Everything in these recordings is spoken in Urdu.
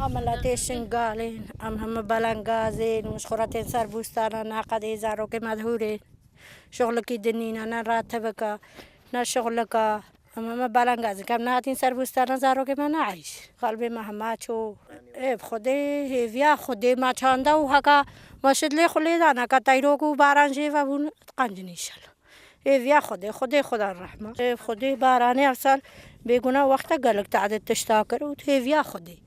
عملت شنگالین هم بلنگازین مشخورات سر بوستانا ناقد زارو که مدهوره شغل کی دنینا نه راتب کا نه شغل کا اما بلنگازین کم نهاتین سر بوستانا زارو که من عايش قلبي مهما چو خودی هیویا خودی ما چانده و هکا ماشد لی خلی دانا کا تایرو کو باران جی و بون قنجنی شل هیویا خودی خدا الرحمه خودی بارانی افسال بیگونا وقت گلک تعدد تشتاکر و هیویا خودی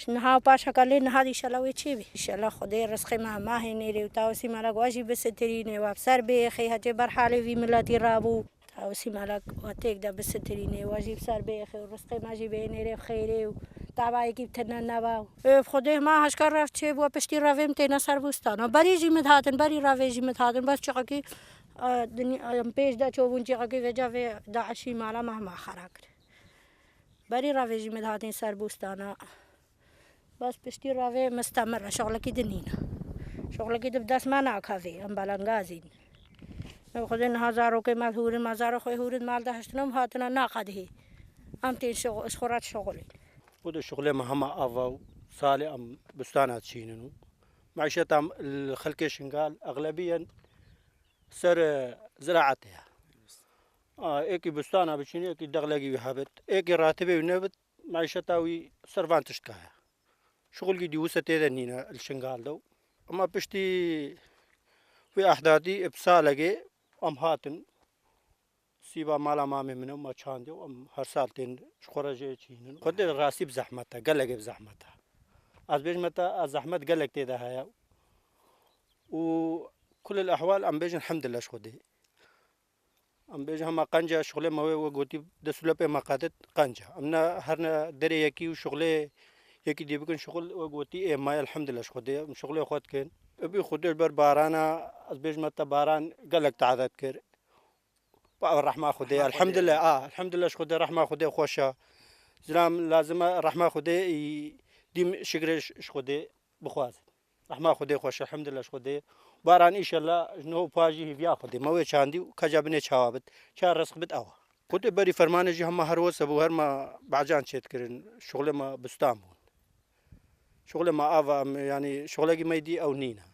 نها پاشا کلی نها دی شلوی چی بی شلا خدای رزق ما هنری و تاوسی مالک واجی بسترینه و افسر به خی هجه بر حال وی ملتی رابو تاوسی مالک و تک دا بسترینه واجی بسر به خی و رزق ماجی به نری خیره و تابعی کی تنن نباو خدای ما هشکار رفت چه بو پشتی رویم تینا سر بوستان بری جی مدهاتن بری راوی جی مدهاتن بس چقا کی دنیا پیش دا چوبون چقا کی وجا و داعشی مالا مهما خراکر بری راوی جی مدهاتن سر بوستانا بس پشتی راوی مستمر شغل کی دنینا شغل کی دست ما ناکاوی ام بلنگازین خودن هزارو که مذهور مزارو خوی هورد مال دهشتنم هاتنا ناقده ام تین شغل خورات شغلی بود شغل ما هم آوا سال ام بستانات شينو معيشتهم الخلق شنغال اغلبيا سر زراعتها ايكي بستانه بشيني ايكي دغلقي وهابت ايكي راتبه ونبت معيشتها وي سرفان تشتكاها شغل کی دیوسه تیده نینا الشنغال دو اما پشتی في احداثي بسالگی ام هاتن سيبا مالا مامي منو ما چاندي ام هر سالتين شخرجه چينن خود راسي بزحمتها قلق بزحمتها از بيج متى الزحمت قلق تيده هيا وكل الاحوال ام بيج الحمد لله شخدي ام بيج هم قنجه شغله ما وقوتي دسلوبه ما قادت قنجه امنا هرنا دري يكي وشغله يكي دي بكن شغل وقوتي ما الحمد لله شخدي شغله خود كان ابي خدي البر بارانا از بيج متى باران قلق تعدد كر الرحمة خدي الحمد لله الحمد لله شخدي رحمة خدي خوشة زلام لازم رحمة خدي ديم شجرش شخدي بخواز رحمة خدي خوشة الحمد لله شخدي باران إن شاء الله جنو باجي في خدي ما ويش عندي وكجابني شوابت شهر رزق بت أوه كنت بري فرمانة جي هم هروس أبو هرما بعجان شيت كرن شغل ما بستامون شغل ما آفا يعني شغلي ما يدي أو نينا